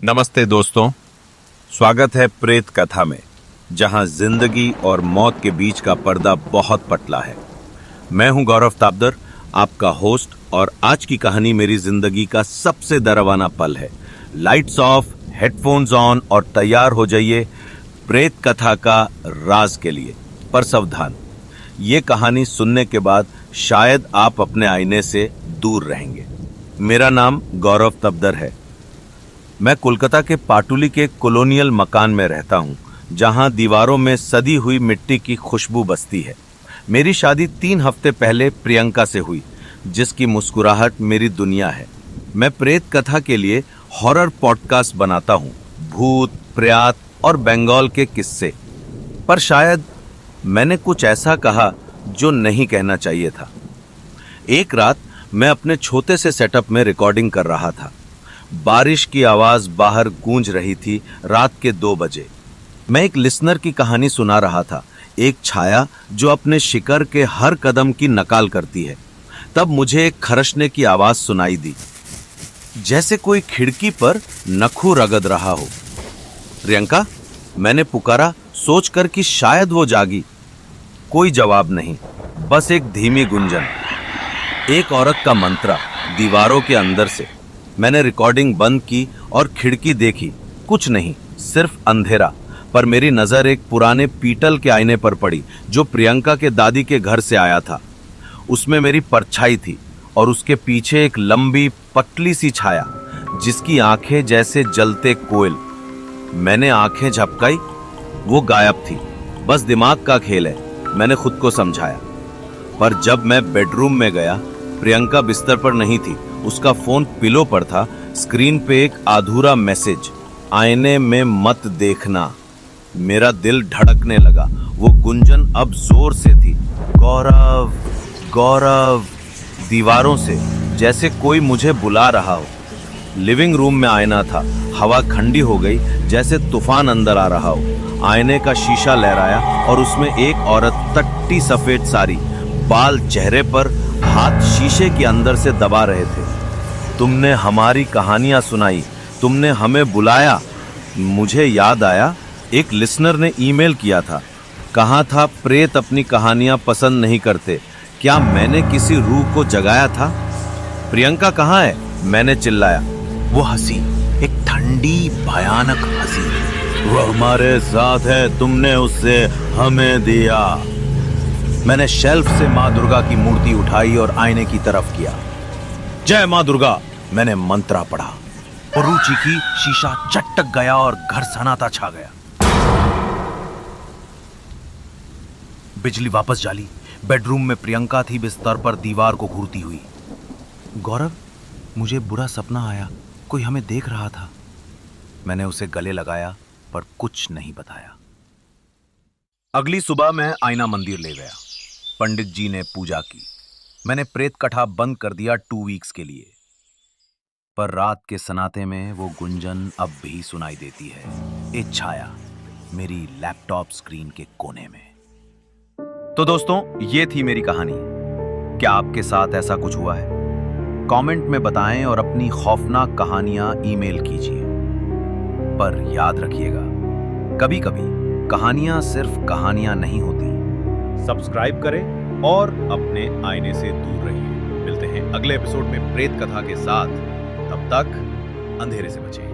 नमस्ते दोस्तों, स्वागत है प्रेत कथा में, जहां जिंदगी और मौत के बीच का पर्दा बहुत पतला है। मैं हूं गौरव तापदर, आपका होस्ट, और आज की कहानी मेरी जिंदगी का सबसे डरावना पल है। लाइट्स ऑफ, हेडफोन्स ऑन और तैयार हो जाइए प्रेत कथा का राज के लिए। पर सावधान, ये कहानी सुनने के बाद शायद आप अपने आईने से दूर रहेंगे। मेरा नाम गौरव तापदर है। मैं कोलकाता के पाटुली के कॉलोनियल मकान में रहता हूं, जहां दीवारों में सदी हुई मिट्टी की खुशबू बसती है। मेरी शादी 3 हफ्ते पहले प्रियंका से हुई, जिसकी मुस्कुराहट मेरी दुनिया है। मैं प्रेत कथा के लिए हॉरर पॉडकास्ट बनाता हूं, भूत, प्रेत और बंगाल के किस्से। पर शायद मैंने कुछ ऐसा कहा जो नहीं कहना चाहिए था। एक रात मैं अपने छोटे से सेटअप में रिकॉर्डिंग कर रहा था। बारिश की आवाज बाहर गूंज रही थी। रात के 2 बजे मैं एक लिसनर की कहानी सुना रहा था, एक छाया जो अपने शिकार के हर कदम की नकल करती है। तब मुझे एक खरशने की आवाज सुनाई दी, जैसे कोई खिड़की पर नखून रगड़ रहा हो। प्रियंका, मैंने पुकारा, सोचकर कि शायद वो जागी। कोई जवाब नहीं, बस एक धीमी गुंजन, एक औरत का मंत्रा दीवारों के अंदर से। मैंने रिकॉर्डिंग बंद की और खिड़की देखी। कुछ नहीं, सिर्फ अंधेरा। पर मेरी नजर एक पुराने पीतल के आईने पर पड़ी, जो प्रियंका के दादी के घर से आया था। उसमें मेरी परछाई थी और उसके पीछे एक लंबी पतली सी छाया, जिसकी आंखें जैसे जलते कोयल। मैंने आंखें झपकाई, वो गायब थी। बस दिमाग का खेल है, मैंने खुद को समझाया। पर जब मैं बेडरूम में गया, प्रियंका बिस्तर पर नहीं थी। उसका फोन पिलो पर था। स्क्रीन पे एक अधूरा मैसेज, आईने में मत देखना। मेरा दिल धड़कने लगा। वो गुंजन अब जोर से थी, गौरव गौरव, दीवारों से, जैसे कोई मुझे बुला रहा हो। लिविंग रूम में आईना था। हवा ठंडी हो गई, जैसे तूफान अंदर आ रहा हो। आईने का शीशा लहराया और उसमें एक औरत, तट्टी सफेद साड़ी, बाल चेहरे पर, हाथ शीशे के अंदर से दबा रहे थे। तुमने हमारी कहानियां सुनाई, तुमने हमें बुलाया। मुझे याद आया, एक लिसनर ने ईमेल किया था, कहा था प्रेत अपनी कहानियां पसंद नहीं करते। क्या मैंने किसी रूह को जगाया था? प्रियंका कहाँ है? मैंने चिल्लाया। वो हंसी, एक ठंडी भयानक हंसी। वो हमारे साथ है, तुमने उससे हमें दिया। मैंने शेल्फ से माँ दुर्गा की मूर्ति उठाई और आईने की तरफ किया। जय माँ दुर्गा, मैंने मंत्रा पढ़ा और रुचि की शीशा चटक गया और घर सन्नाटा छा गया। बिजली वापस जाली। बेडरूम में प्रियंका थी, बिस्तर पर दीवार को घूरती हुई। गौरव, मुझे बुरा सपना आया, कोई हमें देख रहा था। मैंने उसे गले लगाया, पर कुछ नहीं बताया। अगली सुबह मैं आईना मंदिर ले गया। पंडित जी ने पूजा की। मैंने प्रेत कथा बंद कर दिया 2 वीक्स के लिए। पर रात के सन्नाटे में वो गुंजन अब भी सुनाई देती है, एक छाया मेरी लैपटॉप स्क्रीन के कोने में। तो दोस्तों, ये थी मेरी कहानी। क्या आपके साथ ऐसा कुछ हुआ है? कमेंट में बताएं और अपनी खौफनाक कहानियां ईमेल कीजिए। पर याद रखिएगा, कभी कभी कहानियां सिर्फ कहानियां नहीं होती। सब्सक्राइब करें और अपने आईने से दूर रहिए। मिलते हैं अगले एपिसोड में प्रेत कथा के साथ। तब तक अंधेरे से बचें।